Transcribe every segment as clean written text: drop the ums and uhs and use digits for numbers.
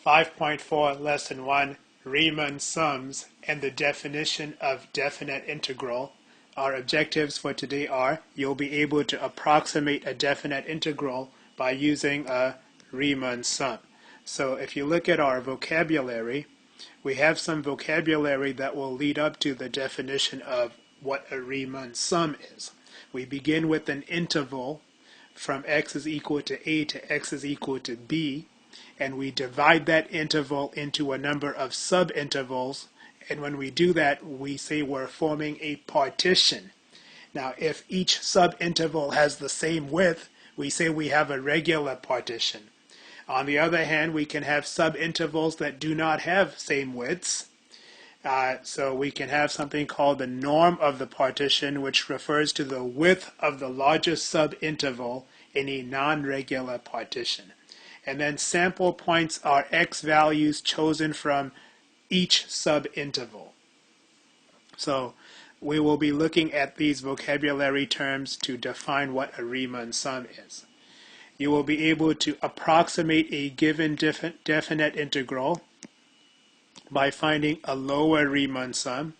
5.4 Lesson 1 Riemann sums and the definition of definite integral. Our objectives for today are you'll be able to approximate a definite integral by using a Riemann sum. So if you look at our vocabulary, we have some vocabulary that will lead up to the definition of what a Riemann sum is. We begin with an interval from x is equal to a to x is equal to b, and we divide that interval into a number of subintervals, and when we do that, we say we're forming a partition. Now, if each subinterval has the same width, we say we have a regular partition. On the other hand, we can have subintervals that do not have same widths. So we can have something called the norm of the partition, which refers to the width of the largest subinterval in a non-regular partition. And then sample points are x values chosen from each subinterval. So we will be looking at these vocabulary terms to define what a Riemann sum is. You will be able to approximate a given definite integral by finding a lower Riemann sum,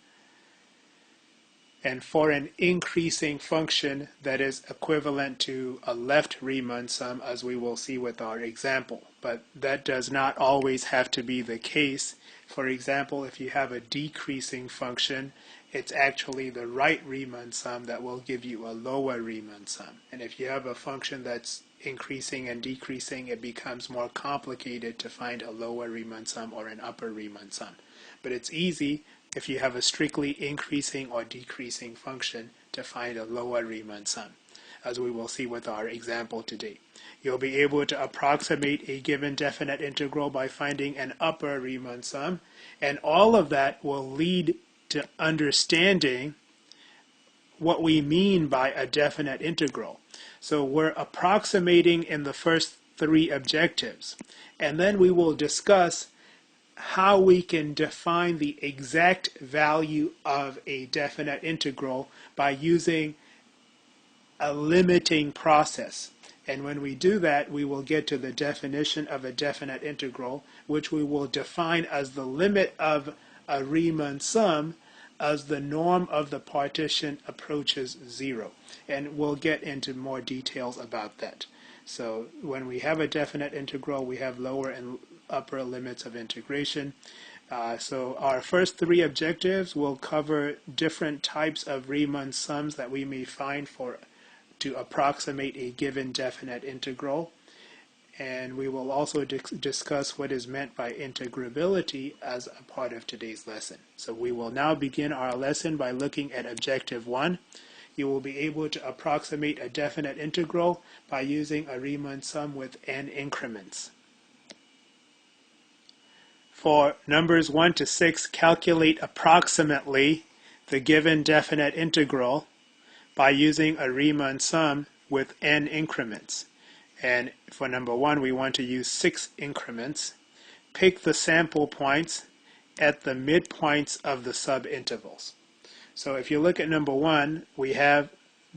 and for an increasing function that is equivalent to a left Riemann sum, as we will see with our example. But that does not always have to be the case. For example, if you have a decreasing function, it's actually the right Riemann sum that will give you a lower Riemann sum. And if you have a function that's increasing and decreasing, it becomes more complicated to find a lower Riemann sum or an upper Riemann sum. But it's easy if you have a strictly increasing or decreasing function to find a lower Riemann sum, as we will see with our example today. You'll be able to approximate a given definite integral by finding an upper Riemann sum, and all of that will lead to understanding what we mean by a definite integral. So we're approximating in the first three objectives, and then we will discuss how we can define the exact value of a definite integral by using a limiting process. And when we do that, we will get to the definition of a definite integral, which we will define as the limit of a Riemann sum as the norm of the partition approaches 0. And we'll get into more details about that. So when we have a definite integral, we have lower and upper limits of integration. So our first three objectives will cover different types of Riemann sums that we may find to approximate a given definite integral. And we will also discuss what is meant by integrability as a part of today's lesson. So we will now begin our lesson by looking at objective 1. You will be able to approximate a definite integral by using a Riemann sum with n increments. For numbers 1 to 6, calculate approximately the given definite integral by using a Riemann sum with n increments. And for number 1, we want to use 6 increments. Pick the sample points at the midpoints of the subintervals. So if you look at number 1, we have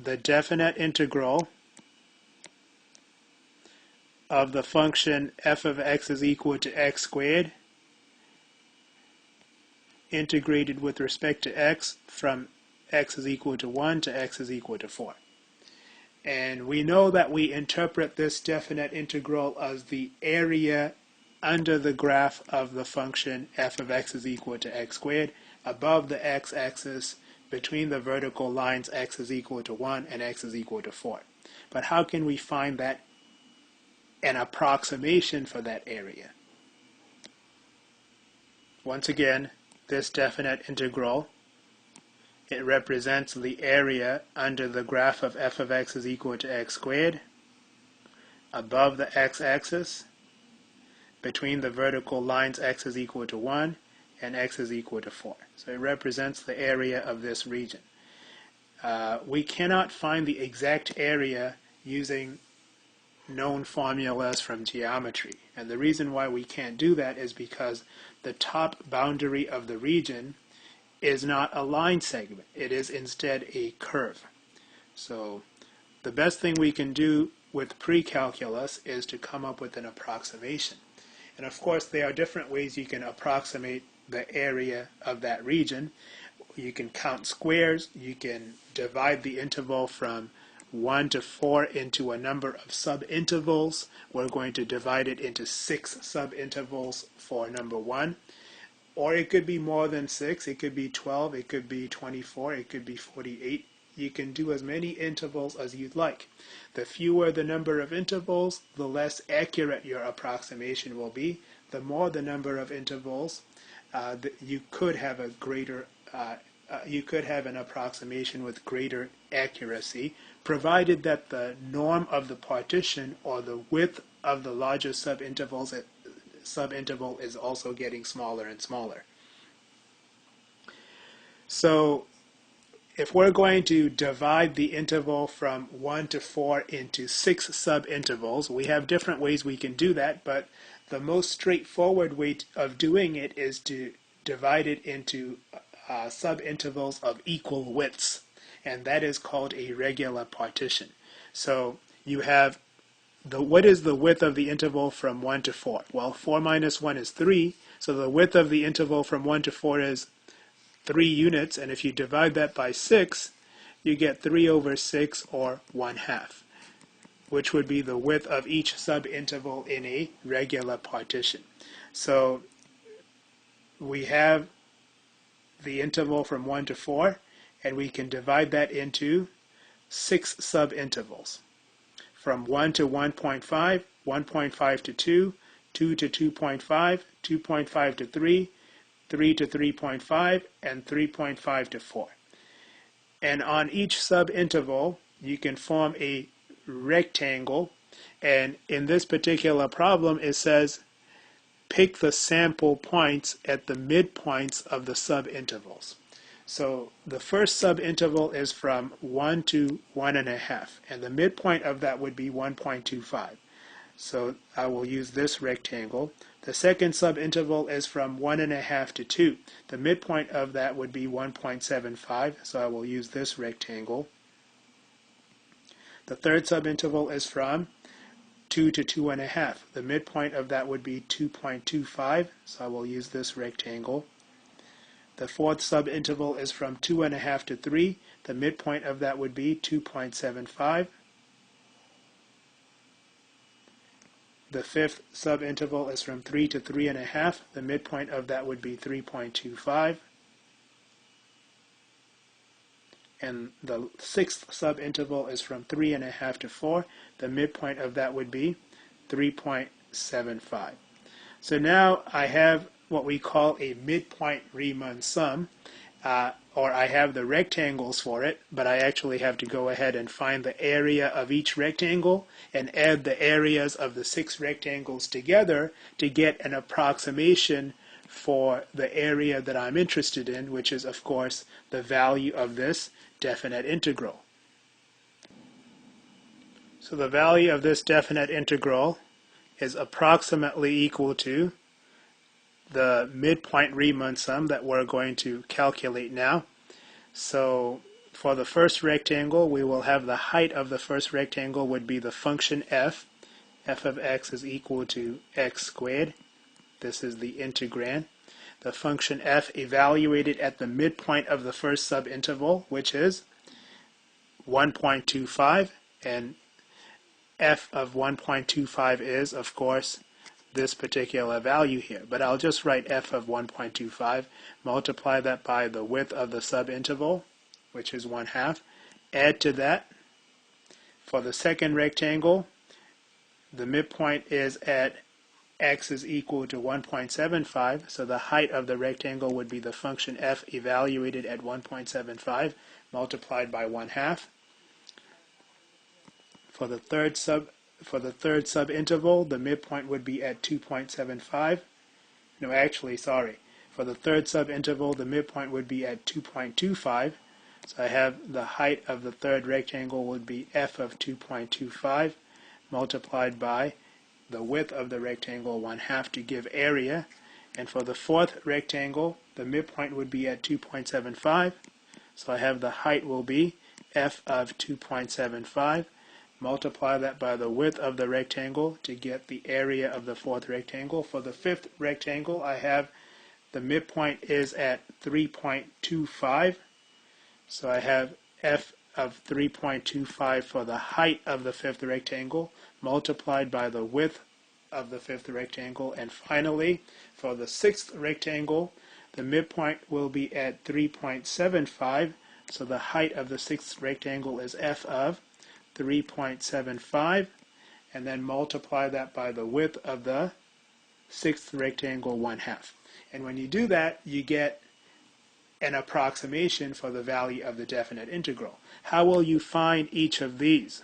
the definite integral of the function f of x is equal to x squared, integrated with respect to x from x is equal to 1 to x is equal to 4. And we know that we interpret this definite integral as the area under the graph of the function f of x is equal to x squared above the x-axis between the vertical lines x is equal to 1 and x is equal to 4. But how can we find that an approximation for that area? Once again, this definite integral, it represents the area under the graph of f of x is equal to x squared above the x-axis between the vertical lines x is equal to 1 and x is equal to 4. So it represents the area of this region. We cannot find the exact area using known formulas from geometry. And the reason why we can't do that is because the top boundary of the region is not a line segment. It is instead a curve. So the best thing we can do with pre-calculus is to come up with an approximation. And of course, there are different ways you can approximate the area of that region. You can count squares. You can divide the interval from 1 to 4 into a number of subintervals. We're going to divide it into 6 subintervals for number 1. Or it could be more than 6. It could be 12. It could be 24. It could be 48. You can do as many intervals as you'd like. The fewer the number of intervals, the less accurate your approximation will be. The more the number of intervals, you could have a greater you could have an approximation with greater accuracy, provided that the norm of the partition or the width of the larger subinterval is also getting smaller and smaller. So if we're going to divide the interval from 1 to 4 into 6 subintervals, we have different ways we can do that, but the most straightforward way of doing it is to divide it into subintervals of equal widths, and that is called a regular partition. So you have what is the width of the interval from 1 to 4? Well, 4 minus 1 is 3, so the width of the interval from 1 to 4 is 3 units, and if you divide that by 6, you get 3 over 6, or 1/2, which would be the width of each subinterval in a regular partition. So we have the interval from 1 to 4, and we can divide that into 6 subintervals. From 1 to 1.5, 1.5 to 2, 2 to 2.5, 2.5 to 3, 3 to 3.5, and 3.5 to 4. And on each subinterval, you can form a rectangle, and in this particular problem, it says pick the sample points at the midpoints of the subintervals. So the first subinterval is from 1 to 1.5, and the midpoint of that would be 1.25. So I will use this rectangle. The second subinterval is from 1.5 to 2. The midpoint of that would be 1.75, so I will use this rectangle. The third subinterval is from 2 to 2.5. The midpoint of that would be 2.25, so I will use this rectangle. The fourth subinterval is from 2.5 to 3. The midpoint of that would be 2.75. The fifth subinterval is from 3 to 3.5. The midpoint of that would be 3.25. And the sixth subinterval is from 3.5 to 4. The midpoint of that would be 3.75. So now I have what we call a midpoint Riemann sum, or I have the rectangles for it, but I actually have to go ahead and find the area of each rectangle and add the areas of the 6 rectangles together to get an approximation for the area that I'm interested in, which is, of course, the value of this definite integral. So the value of this definite integral is approximately equal to the midpoint Riemann sum that we're going to calculate now. So for the first rectangle, we will have the height of the first rectangle would be the function f. F of x is equal to x squared. This is the integrand. The function f evaluated at the midpoint of the first subinterval, which is 1.25, and f of 1.25 is, of course, this particular value here. But I'll just write f of 1.25, multiply that by the width of the subinterval, which is 1/2. Add to that, for the second rectangle, the midpoint is at x is equal to 1.75, so the height of the rectangle would be the function f evaluated at 1.75 multiplied by 1/2. For the third subinterval, the midpoint would be at 2.75. No, actually, sorry. For the third subinterval, the midpoint would be at 2.25. So I have the height of the third rectangle would be f of 2.25 multiplied by the width of the rectangle 1/2 to give area. And for the fourth rectangle, the midpoint would be at 2.75. So I have the height will be f of 2.75 multiply that by the width of the rectangle to get the area of the fourth rectangle. For the fifth rectangle, I have the midpoint is at 3.25. So I have f of 3.25 for the height of the fifth rectangle multiplied by the width of the fifth rectangle. And finally, for the sixth rectangle, the midpoint will be at 3.75. So the height of the sixth rectangle is f of 3.75, and then multiply that by the width of the sixth rectangle 1/2. And when you do that, you get an approximation for the value of the definite integral. How will you find each of these?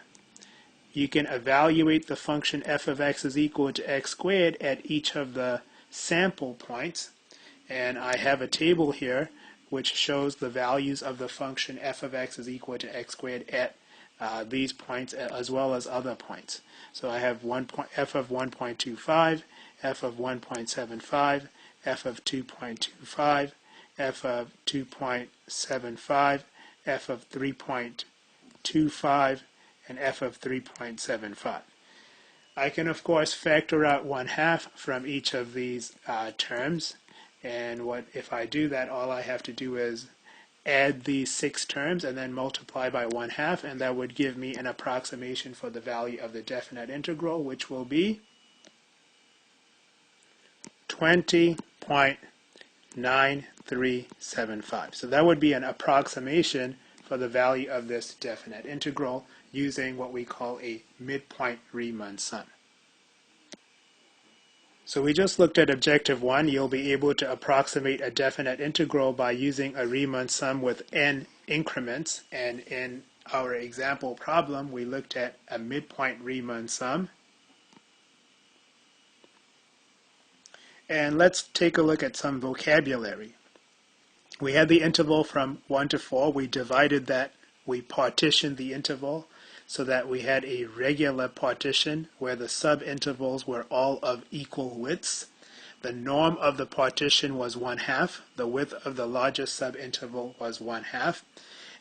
You can evaluate the function f of x is equal to x squared at each of the sample points. And I have a table here which shows the values of the function f of x is equal to x squared at these points as well as other points. So I have f of 1.25, f of 1.75, f of 2.25, f of 2.75, f of 3.25, and f of 3.75. I can of course factor out 1/2 from each of these terms, and if I do that, all I have to do is add these 6 terms and then multiply by 1/2, and that would give me an approximation for the value of the definite integral, which will be 20.9375. So that would be an approximation for the value of this definite integral using what we call a midpoint Riemann sum. So we just looked at objective 1. You'll be able to approximate a definite integral by using a Riemann sum with n increments. And in our example problem, we looked at a midpoint Riemann sum. And let's take a look at some vocabulary. We had the interval from 1 to 4. We divided that. We partitioned the interval so that we had a regular partition where the subintervals were all of equal widths. The norm of the partition was 1/2. The width of the largest subinterval was 1/2.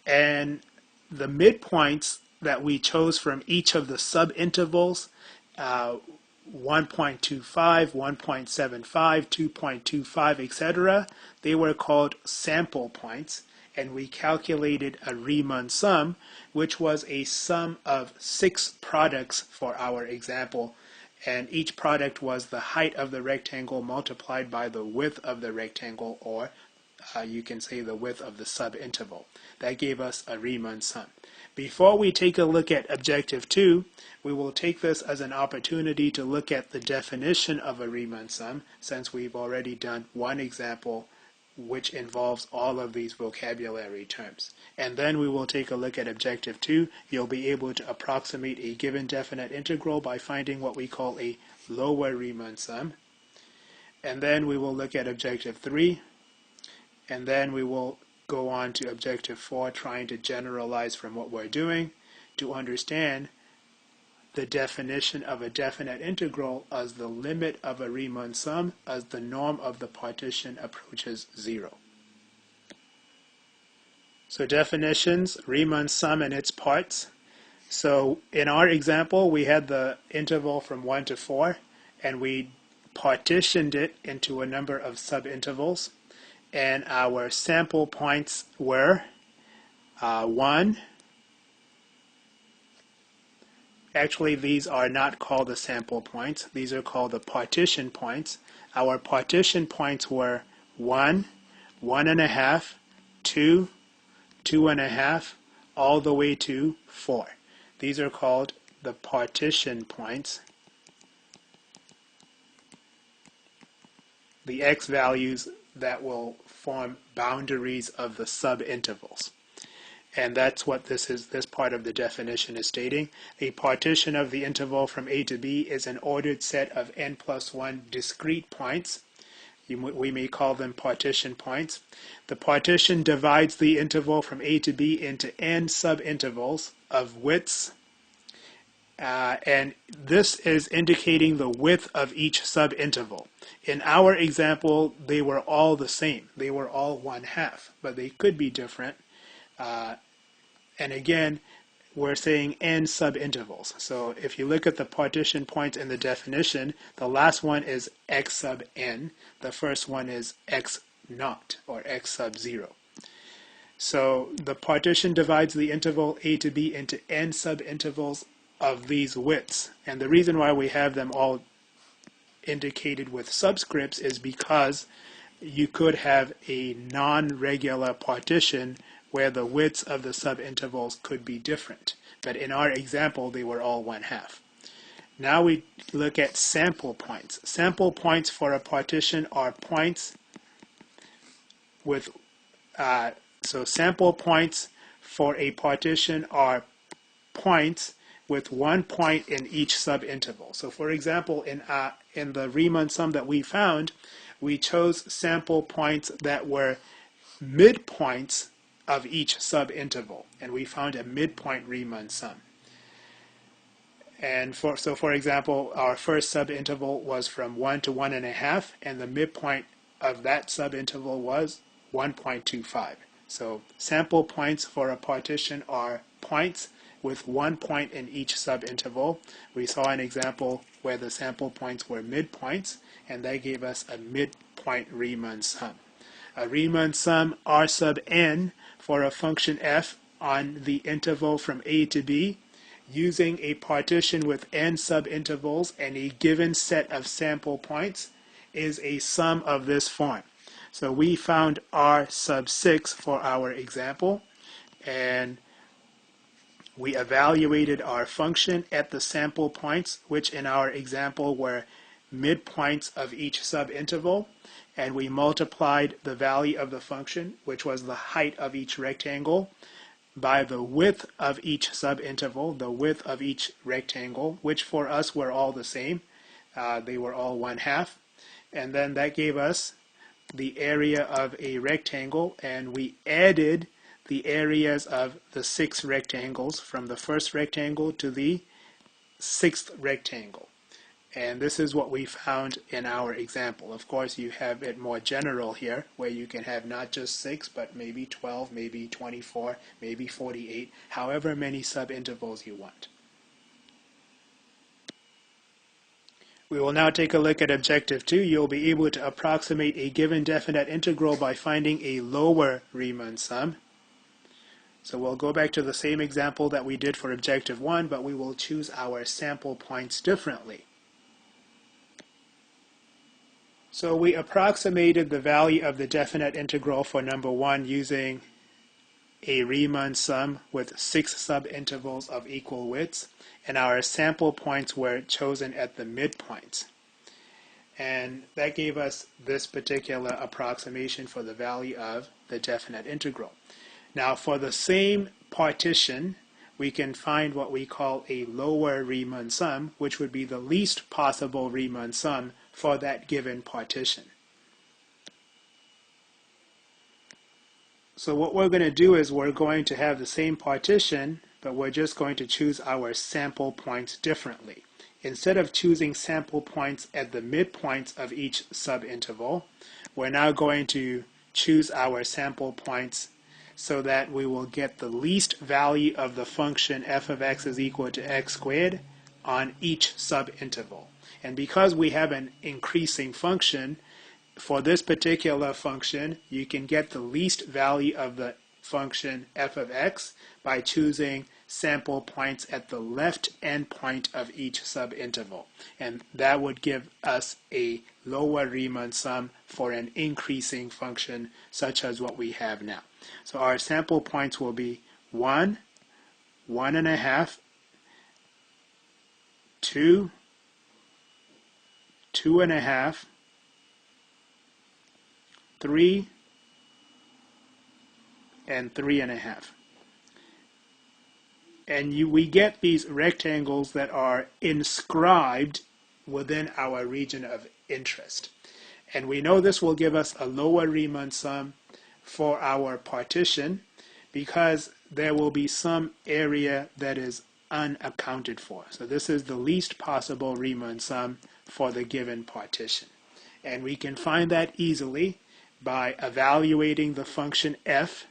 And the midpoints that we chose from each of the subintervals, 1.25, 1.75, 2.25, etc., they were called sample points. And we calculated a Riemann sum, which was a sum of 6 products for our example. And each product was the height of the rectangle multiplied by the width of the rectangle, or you can say the width of the subinterval. That gave us a Riemann sum. Before we take a look at objective 2, we will take this as an opportunity to look at the definition of a Riemann sum, since we've already done one example which involves all of these vocabulary terms. And then we will take a look at objective 2. You'll be able to approximate a given definite integral by finding what we call a lower Riemann sum. And then we will look at objective 3. And then we will go on to objective 4, trying to generalize from what we're doing to understand the definition of a definite integral as the limit of a Riemann sum as the norm of the partition approaches 0. So definitions, Riemann sum and its parts. So in our example, we had the interval from 1 to 4, and we partitioned it into a number of subintervals. And our sample points were 1. Actually, these are not called the sample points. These are called the partition points. Our partition points were 1, 1.5, 2, 2.5, all the way to 4. These are called the partition points. The x values that will form boundaries of the subintervals. And that's what this part of the definition is stating. A partition of the interval from a to b is an ordered set of n plus 1 discrete points. We may call them partition points. The partition divides the interval from a to b into n subintervals of widths. And this is indicating the width of each subinterval. In our example, they were all the same. They were all 1/2, but they could be different. And again, we're saying n subintervals. So if you look at the partition points in the definition, the last one is x sub n. The first one is x naught, or x sub 0. So the partition divides the interval a to b into n subintervals of these widths. And the reason why we have them all indicated with subscripts is because you could have a non-regular partition where the widths of the subintervals could be different. But in our example, they were all 1/2. Now we look at sample points. Sample points for a partition are points with, so sample points for a partition are points with 1 point in each subinterval. So for example, in the Riemann sum that we found, we chose sample points that were midpoints of each subinterval, and we found a midpoint Riemann sum. And so for example, our first subinterval was from 1 to 1.5, and the midpoint of that subinterval was 1.25. So sample points for a partition are points with 1 point in each subinterval. We saw an example where the sample points were midpoints, and that gave us a midpoint Riemann sum. A Riemann sum R sub n for a function f on the interval from a to b using a partition with n subintervals and a given set of sample points is a sum of this form. So we found R sub 6 for our example, and we evaluated our function at the sample points, which in our example were midpoints of each subinterval, and we multiplied the value of the function, which was the height of each rectangle, by the width of each subinterval, the width of each rectangle, which for us were all the same. They were all 1/2. And then that gave us the area of a rectangle, and we added the areas of the 6 rectangles from the first rectangle to the 6th rectangle. And this is what we found in our example. Of course, you have it more general here, where you can have not just 6, but maybe 12, maybe 24, maybe 48, however many subintervals you want. We will now take a look at Objective 2. You'll be able to approximate a given definite integral by finding a lower Riemann sum. So we'll go back to the same example that we did for Objective 1, but we will choose our sample points differently. So we approximated the value of the definite integral for number 1 using a Riemann sum with 6 subintervals of equal widths, and our sample points were chosen at the midpoints. And that gave us this particular approximation for the value of the definite integral. Now for the same partition, we can find what we call a lower Riemann sum, which would be the least possible Riemann sum for that given partition. So what we're going to do is we're going to have the same partition, but we're just going to choose our sample points differently. Instead of choosing sample points at the midpoints of each subinterval, we're now going to choose our sample points so that we will get the least value of the function f of x is equal to x squared on each subinterval. And because we have an increasing function, for this particular function, you can get the least value of the function f of x by choosing sample points at the left endpoint of each subinterval. And that would give us a lower Riemann sum for an increasing function such as what we have now. So our sample points will be 1, 1.5, 2, 2.5, 3, and 3.5. And we get these rectangles that are inscribed within our region of interest. And we know this will give us a lower Riemann sum for our partition because there will be some area that is unaccounted for. So this is the least possible Riemann sum for the given partition. And we can find that easily by evaluating the function f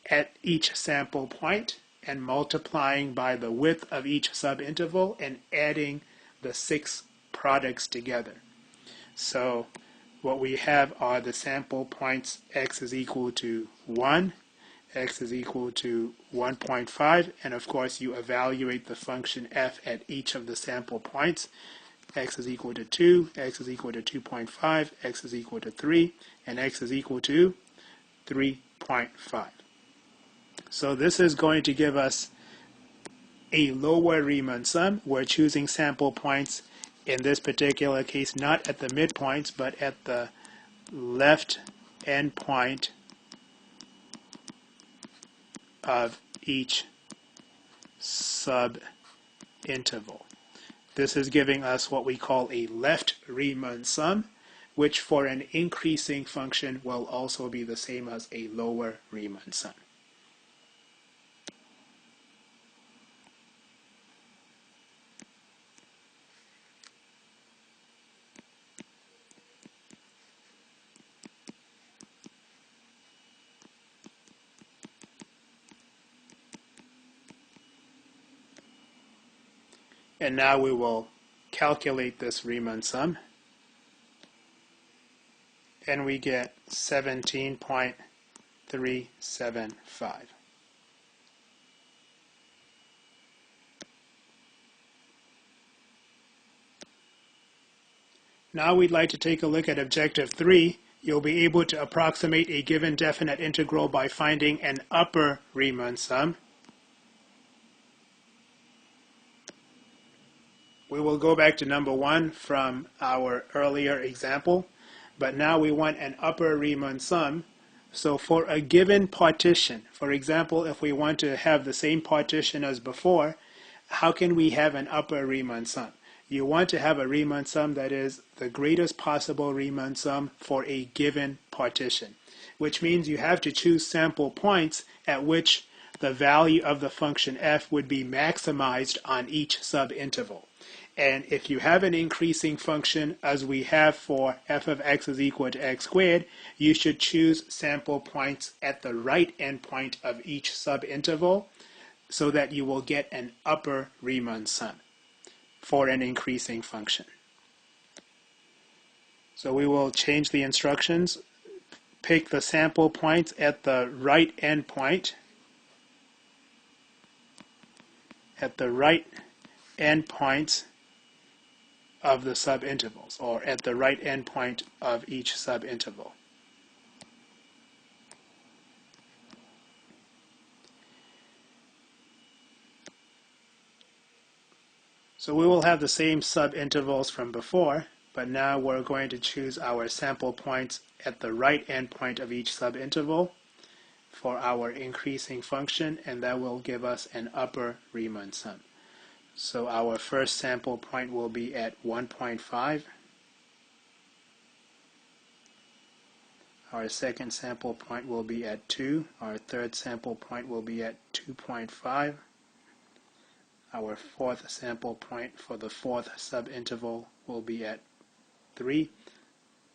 at each sample point and multiplying by the width of each subinterval and adding the 6 products together. So what we have are the sample points x is equal to 1, x is equal to 1.5, and of course you evaluate the function f at each of the sample points. X is equal to 2, x is equal to 2.5, x is equal to 3, and x is equal to 3.5. So this is going to give us a lower Riemann sum. We're choosing sample points in this particular case not at the midpoints but at the left endpoint of each subinterval. This is giving us what we call a left Riemann sum, which for an increasing function will also be the same as a lower Riemann sum. And now we will calculate this Riemann sum, and we get 17.375. Now we'd like to take a look at objective 3. You'll be able to approximate a given definite integral by finding an upper Riemann sum. We will go back to number 1 from our earlier example, but now we want an upper Riemann sum. So for a given partition, for example, if we want to have the same partition as before, how can we have an upper Riemann sum? You want to have a Riemann sum that is the greatest possible Riemann sum for a given partition, which means you have to choose sample points at which the value of the function f would be maximized on each subinterval. And if you have an increasing function, as we have for f of x is equal to x squared, you should choose sample points at the right endpoint of each subinterval so that you will get an upper Riemann sum for an increasing function. So we will change the instructions. Pick the sample points at the right endpoint. At the right endpoints of the subintervals, or at the right endpoint of each subinterval. So we will have the same subintervals from before, but now we're going to choose our sample points at the right endpoint of each subinterval for our increasing function, and that will give us an upper Riemann sum. So our first sample point will be at 1.5. Our second sample point will be at 2. Our third sample point will be at 2.5. Our fourth sample point for the fourth subinterval will be at 3.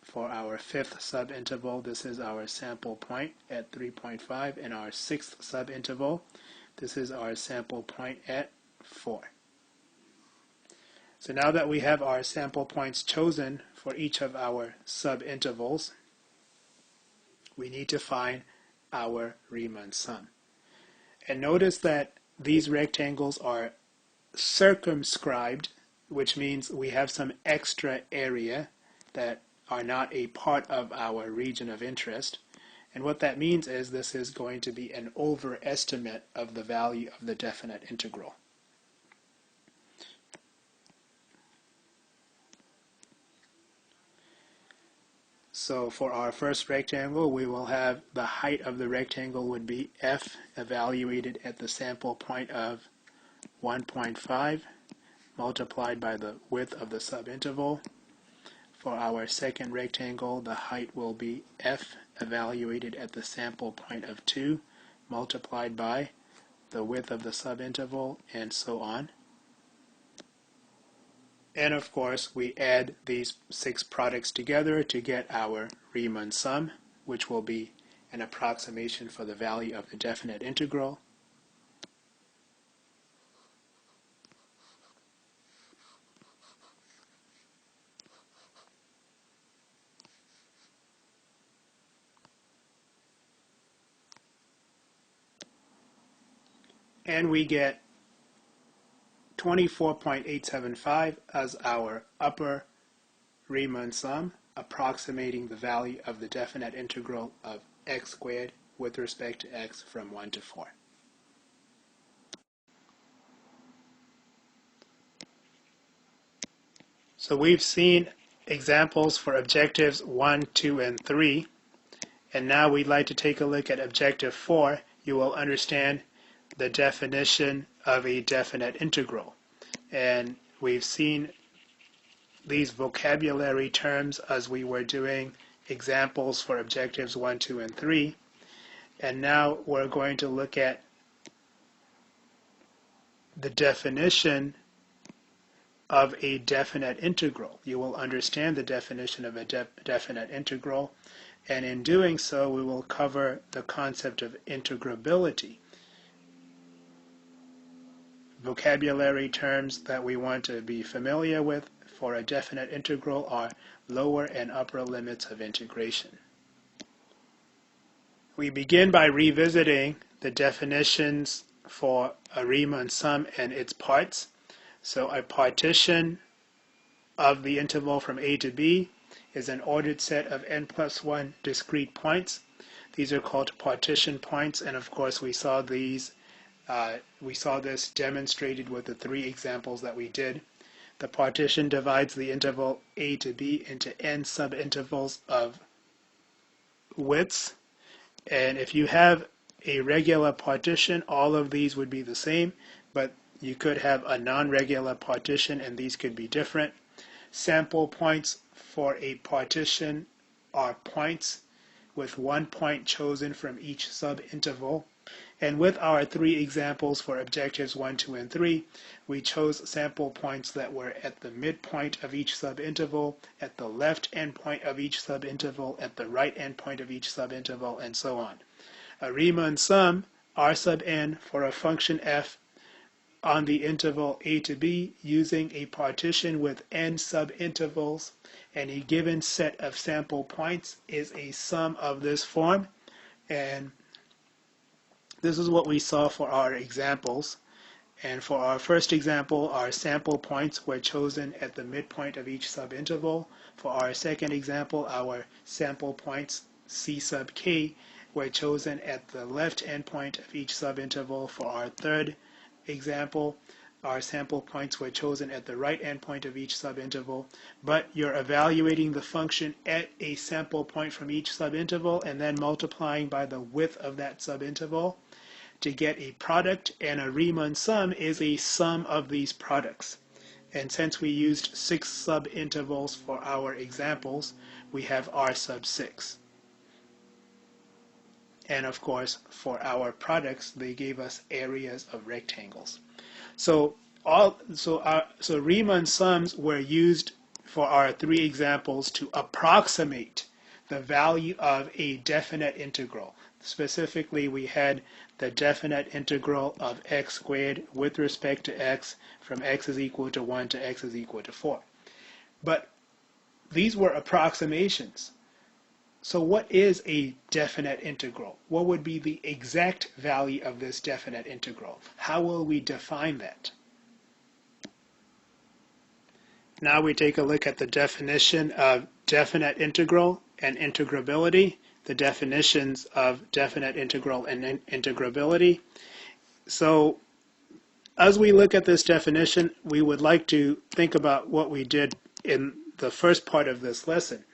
For our fifth subinterval, this is our sample point at 3.5. And our sixth subinterval, this is our sample point at 4. So now that we have our sample points chosen for each of our subintervals, we need to find our Riemann sum. And notice that these rectangles are circumscribed, which means we have some extra area that are not a part of our region of interest. And what that means is this is going to be an overestimate of the value of the definite integral. So for our first rectangle, we will have the height of the rectangle would be f evaluated at the sample point of 1.5 multiplied by the width of the subinterval. For our second rectangle, the height will be f evaluated at the sample point of 2 multiplied by the width of the subinterval, and so on. And of course, we add these 6 products together to get our Riemann sum, which will be an approximation for the value of the definite integral. and we get 24.875 as our upper Riemann sum, approximating the value of the definite integral of x squared with respect to x from 1 to 4. So we've seen examples for objectives 1, 2, and 3, and now we'd like to take a look at objective 4. You will understand the definition of a definite integral. And we've seen these vocabulary terms as we were doing examples for objectives 1, 2, and 3. And now we're going to look at the definition of a definite integral. You will understand the definition of a definite integral, and in doing so we will cover the concept of integrability. Vocabulary terms that we want to be familiar with for a definite integral are lower and upper limits of integration. We begin by revisiting the definitions for a Riemann sum and its parts. So a partition of the interval from A to B is an ordered set of n plus 1 discrete points. These are called partition points, and of course we saw this demonstrated with the 3 examples that we did. The partition divides the interval A to B into n subintervals of widths, and if you have a regular partition, all of these would be the same, but you could have a non-regular partition and these could be different. Sample points for a partition are points with 1 point chosen from each subinterval. And with our 3 examples for objectives 1, 2, and 3, we chose sample points that were at the midpoint of each subinterval, at the left endpoint of each subinterval, at the right endpoint of each subinterval, and so on. A Riemann sum, R sub n, for a function f on the interval A to B using a partition with n subintervals and a given set of sample points is a sum of this form. And this is what we saw for our examples. And for our first example, our sample points were chosen at the midpoint of each subinterval. For our second example, our sample points, C sub k, were chosen at the left endpoint of each subinterval. For our third example, our sample points were chosen at the right endpoint of each subinterval, but you're evaluating the function at a sample point from each subinterval and then multiplying by the width of that subinterval to get a product, and a Riemann sum is a sum of these products. And since we used 6 subintervals for our examples, we have R sub 6. And of course, for our products, they gave us areas of rectangles. So Riemann sums were used for our 3 examples to approximate the value of a definite integral. Specifically, we had the definite integral of x squared with respect to x from x is equal to 1 to x is equal to 4. But these were approximations. So what is a definite integral? What would be the exact value of this definite integral? How will we define that? Now we take a look at the definition of definite integral and integrability, the definitions of definite integral and integrability. So as we look at this definition, we would like to think about what we did in the first part of this lesson.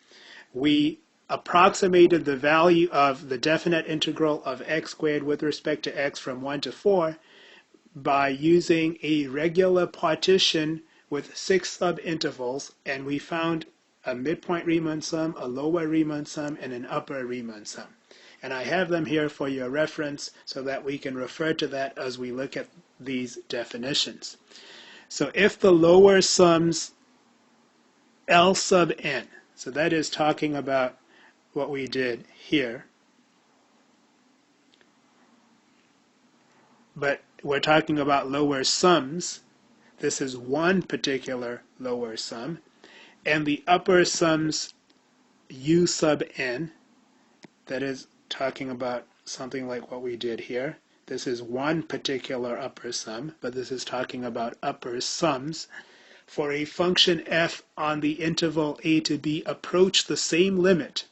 We approximated the value of the definite integral of x squared with respect to x from 1 to 4 by using a regular partition with 6 subintervals, and we found a midpoint Riemann sum, a lower Riemann sum, and an upper Riemann sum. And I have them here for your reference so that we can refer to that as we look at these definitions. So if the lower sums L sub n, so that is talking about what we did here, but we're talking about lower sums. This is one particular lower sum, and the upper sums U sub n, that is talking about something like what we did here. This is one particular upper sum, but this is talking about upper sums. For a function f on the interval a to b approach the same limit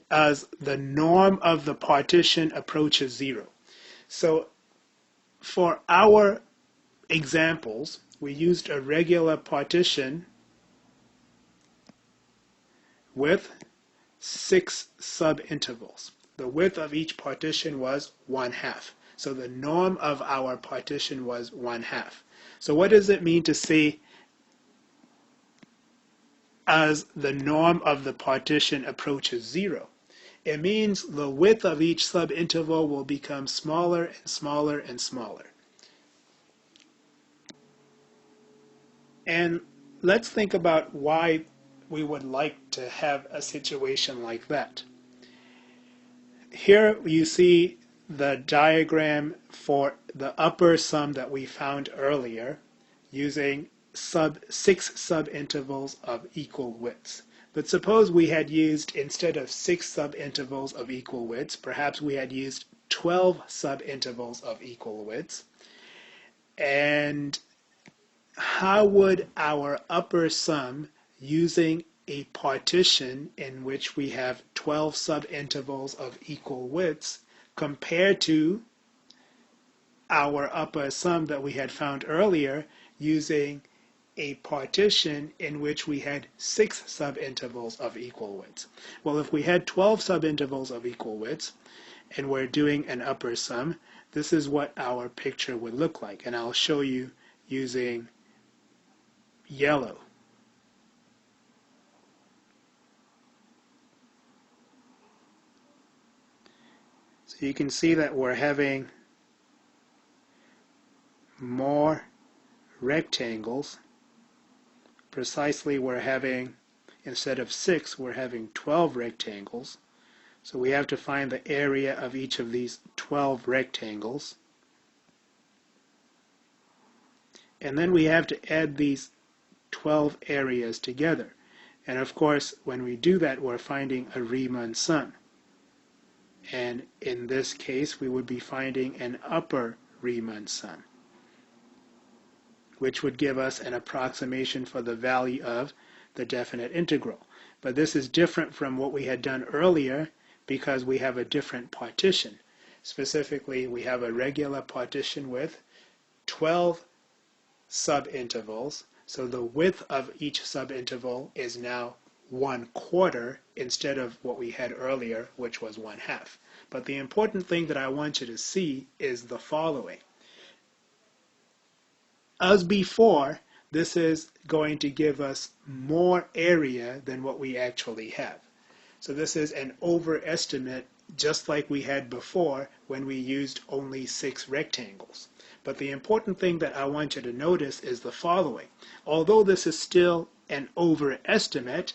as the norm of the partition approaches 0. So for our examples, we used a regular partition with 6 subintervals. The width of each partition was 1/2. So the norm of our partition was 1/2. So what does it mean to say as the norm of the partition approaches 0? It means the width of each subinterval will become smaller and smaller and smaller. And let's think about why we would like to have a situation like that. Here you see the diagram for the upper sum that we found earlier using 6 subintervals of equal widths. But suppose we had used, instead of 6 subintervals of equal widths, perhaps we had used 12 subintervals of equal widths. And how would our upper sum using a partition in which we have 12 subintervals of equal widths compare to our upper sum that we had found earlier using a partition in which we had 6 subintervals of equal widths? Well, if we had 12 subintervals of equal widths and we're doing an upper sum, this is what our picture would look like. And I'll show you using yellow. So you can see that we're having more rectangles. Precisely, we're having, instead of 6, we're having 12 rectangles. So we have to find the area of each of these 12 rectangles. And then we have to add these 12 areas together. And of course, when we do that, we're finding a Riemann sum. And in this case, we would be finding an upper Riemann sum, which would give us an approximation for the value of the definite integral. But this is different from what we had done earlier because we have a different partition. Specifically, we have a regular partition with 12 subintervals. So the width of each subinterval is now 1/4 instead of what we had earlier, which was 1/2. But the important thing that I want you to see is the following. As before, this is going to give us more area than what we actually have. So this is an overestimate, just like we had before when we used only 6 rectangles. But the important thing that I want you to notice is the following. Although this is still an overestimate,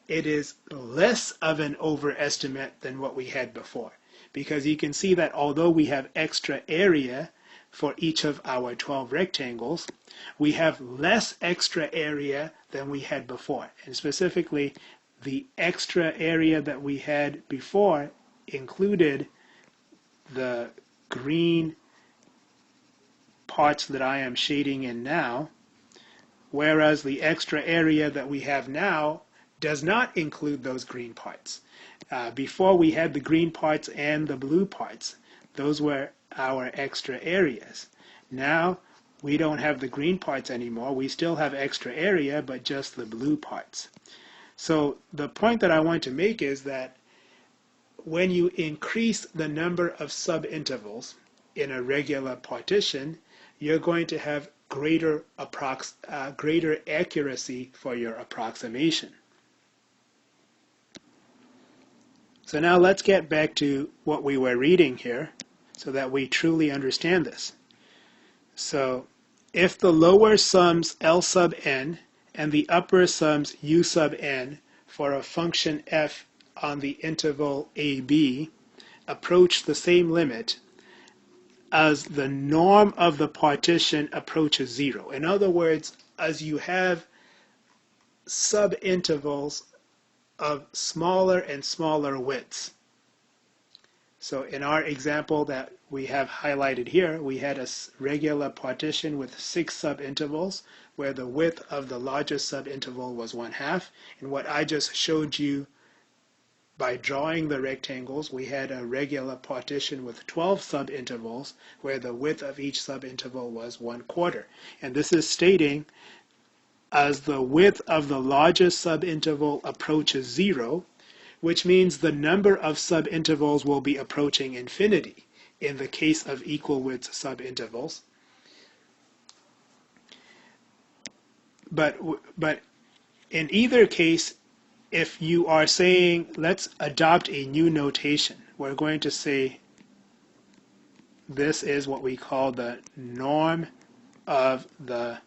it is less of an overestimate than what we had before. Because you can see that although we have extra area for each of our 12 rectangles, we have less extra area than we had before. And specifically, the extra area that we had before included the green parts that I am shading in now, whereas the extra area that we have now does not include those green parts. Before we had the green parts and the blue parts. Those were our extra areas. Now we don't have the green parts anymore. We still have extra area, but just the blue parts. So the point that I want to make is that when you increase the number of subintervals in a regular partition, you're going to have greater accuracy for your approximation. So now let's get back to what we were reading here so that we truly understand this. So if the lower sums L sub n and the upper sums U sub n for a function f on the interval AB approach the same limit as the norm of the partition approaches 0. In other words, as you have subintervals of smaller and smaller widths, So in our example that we have highlighted here, we had a regular partition with 6 subintervals where the width of the largest subinterval was 1/2. And what I just showed you by drawing the rectangles, we had a regular partition with 12 subintervals where the width of each subinterval was 1/4. And this is stating as the width of the largest subinterval approaches 0, which means the number of subintervals will be approaching infinity in the case of equal width subintervals. But in either case, if you are saying, let's adopt a new notation, we're going to say this is what we call the norm of the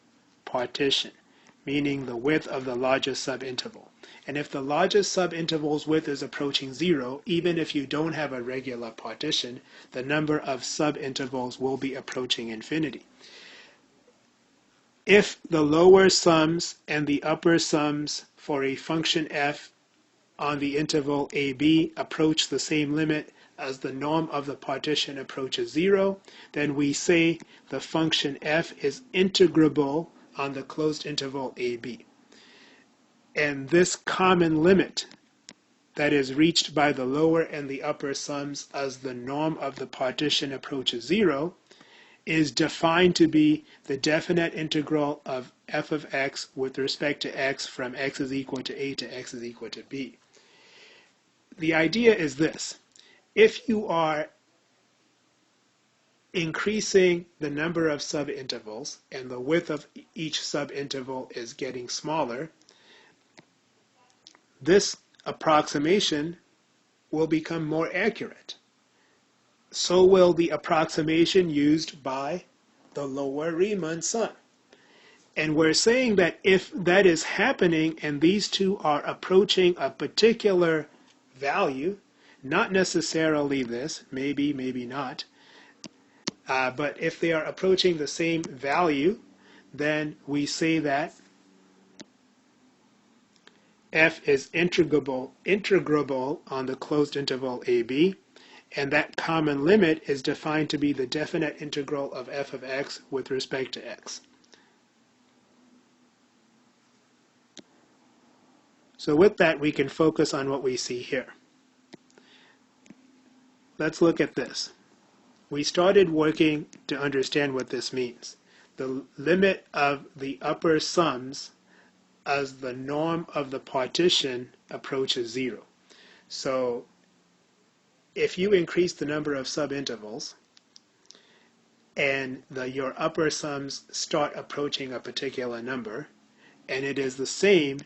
partition, meaning the width of the largest subinterval. And if the largest subinterval's width is approaching 0, even if you don't have a regular partition, the number of subintervals will be approaching infinity. If the lower sums and the upper sums for a function f on the interval ab approach the same limit as the norm of the partition approaches 0, then we say the function f is integrable on the closed interval ab. And this common limit that is reached by the lower and the upper sums as the norm of the partition approaches 0 is defined to be the definite integral of f of x with respect to x from x is equal to a to x is equal to b. The idea is this: if you are increasing the number of subintervals and the width of each subinterval is getting smaller, this approximation will become more accurate. So will the approximation used by the lower Riemann sum. And we're saying that if that is happening and these two are approaching a particular value, not necessarily this, maybe, maybe not, but if they are approaching the same value, then we say that f is integrable on the closed interval ab, and that common limit is defined to be the definite integral of f of x with respect to x. So with that, we can focus on what we see here. Let's look at this. We started working to understand what this means. The limit of the upper sums as the norm of the partition approaches 0. So if you increase the number of subintervals and your upper sums start approaching a particular number, and it is the same,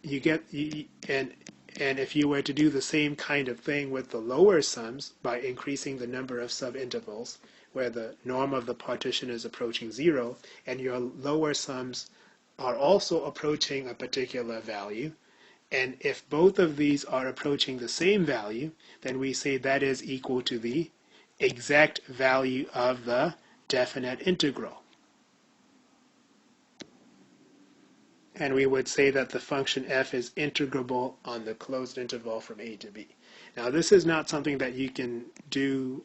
and if you were to do the same kind of thing with the lower sums by increasing the number of subintervals where the norm of the partition is approaching 0, and your lower sums are also approaching a particular value, and if both of these are approaching the same value, then we say that is equal to the exact value of the definite integral. And we would say that the function f is integrable on the closed interval from a to b. Now this is not something that you can do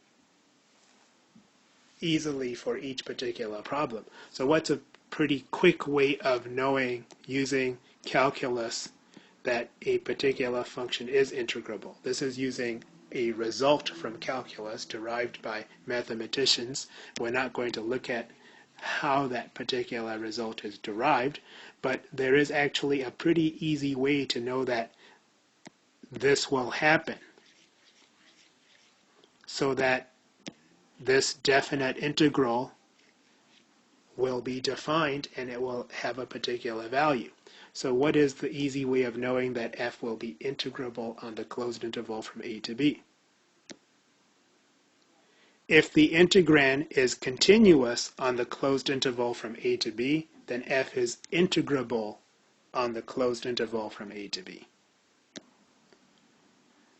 easily for each particular problem. So what's a pretty quick way of knowing using calculus that a particular function is integrable? This is using a result from calculus derived by mathematicians. We're not going to look at how that particular result is derived, but there is actually a pretty easy way to know that this will happen, so that this definite integral will be defined and it will have a particular value. So what is the easy way of knowing that f will be integrable on the closed interval from a to b? If the integrand is continuous on the closed interval from a to b, then f is integrable on the closed interval from a to b.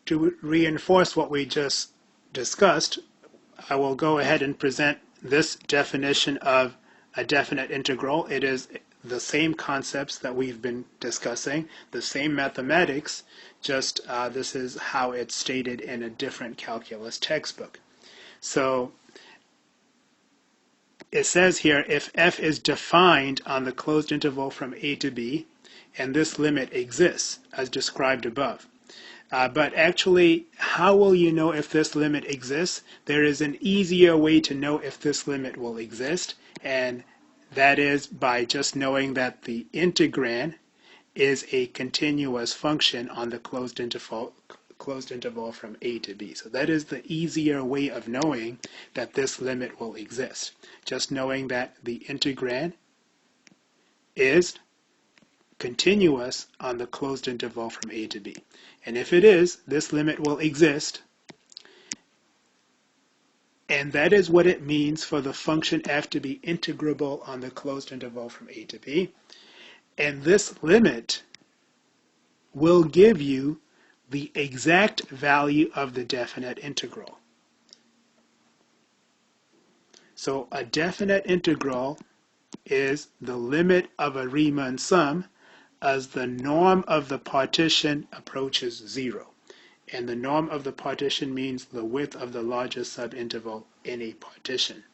To reinforce what we just discussed, I will go ahead and present this definition of a definite integral. It is the same concepts that we've been discussing, the same mathematics, just this is how it's stated in a different calculus textbook. So it says here, if f is defined on the closed interval from a to b, and this limit exists, as described above. But actually, how will you know if this limit exists? There is an easier way to know if this limit will exist, and that is by just knowing that the integrand is a continuous function on the closed interval from a to b. So that is the easier way of knowing that this limit will exist. Just knowing that the integrand is continuous on the closed interval from a to b. And if it is, this limit will exist. And that is what it means for the function f to be integrable on the closed interval from a to b. And this limit will give you the exact value of the definite integral. So a definite integral is the limit of a Riemann sum as the norm of the partition approaches 0. And the norm of the partition means the width of the largest subinterval in a partition.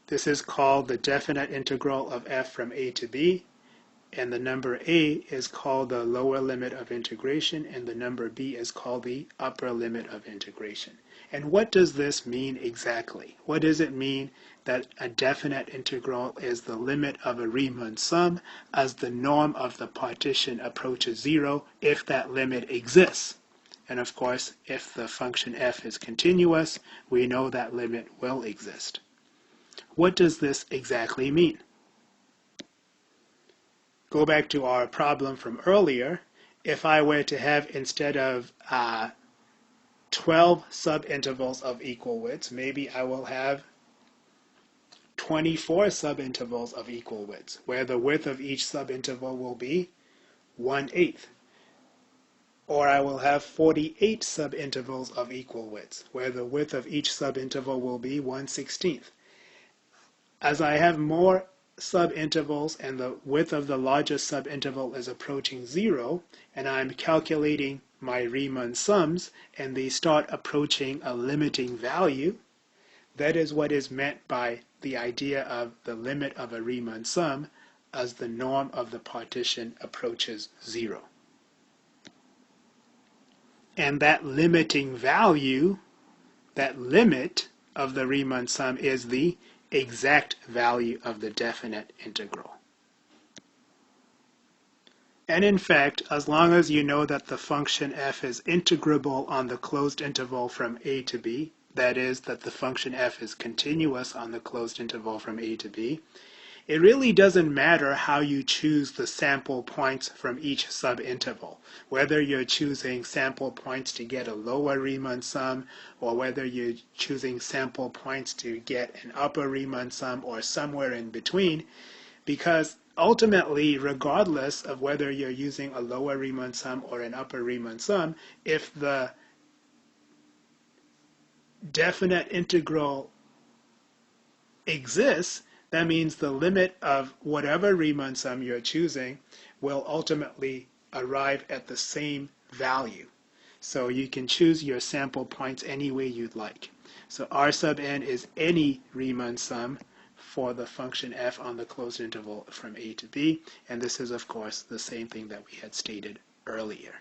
This is called the definite integral of f from a to b, and the number a is called the lower limit of integration, and the number b is called the upper limit of integration. And what does this mean exactly? What does it mean that a definite integral is the limit of a Riemann sum as the norm of the partition approaches 0 if that limit exists? And of course, if the function f is continuous, we know that limit will exist. What does this exactly mean? Go back to our problem from earlier. If I were to have, instead of 12 subintervals of equal widths, maybe I will have 24 subintervals of equal widths, where the width of each subinterval will be 1/8. Or I will have 48 subintervals of equal widths, where the width of each subinterval will be 1/16. As I have more subintervals and the width of the largest subinterval is approaching 0, and I'm calculating my Riemann sums, and they start approaching a limiting value, that is what is meant by the idea of the limit of a Riemann sum as the norm of the partition approaches 0. And that limiting value, that limit of the Riemann sum, is the exact value of the definite integral. And in fact, as long as you know that the function f is integrable on the closed interval from a to b, that is, that the function f is continuous on the closed interval from a to b, it really doesn't matter how you choose the sample points from each subinterval, whether you're choosing sample points to get a lower Riemann sum, or whether you're choosing sample points to get an upper Riemann sum, or somewhere in between, because ultimately, regardless of whether you're using a lower Riemann sum or an upper Riemann sum, if the definite integral exists, that means the limit of whatever Riemann sum you're choosing will ultimately arrive at the same value. So you can choose your sample points any way you'd like. So R sub n is any Riemann sum for the function f on the closed interval from a to b, and this is of course the same thing that we had stated earlier.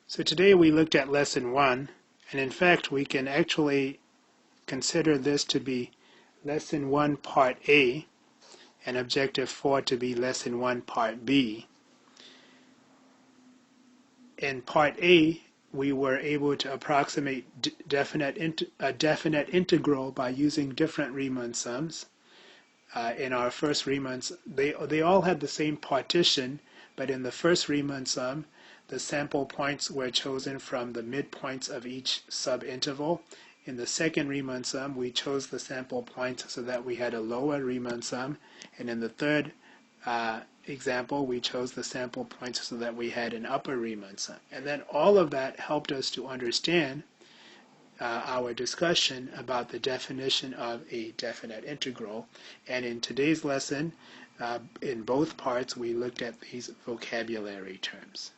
So today we looked at lesson 1, and in fact we can actually consider this to be lesson 1 part A and objective 4 to be lesson 1 part B. In part A, we were able to approximate a definite integral by using different Riemann sums. In our first Riemann, they all had the same partition, but in the first Riemann sum, the sample points were chosen from the midpoints of each subinterval. In the second Riemann sum, we chose the sample points so that we had a lower Riemann sum. And in the third example, we chose the sample points so that we had an upper Riemann sum. And then all of that helped us to understand our discussion about the definition of a definite integral. And in today's lesson, in both parts, we looked at these vocabulary terms.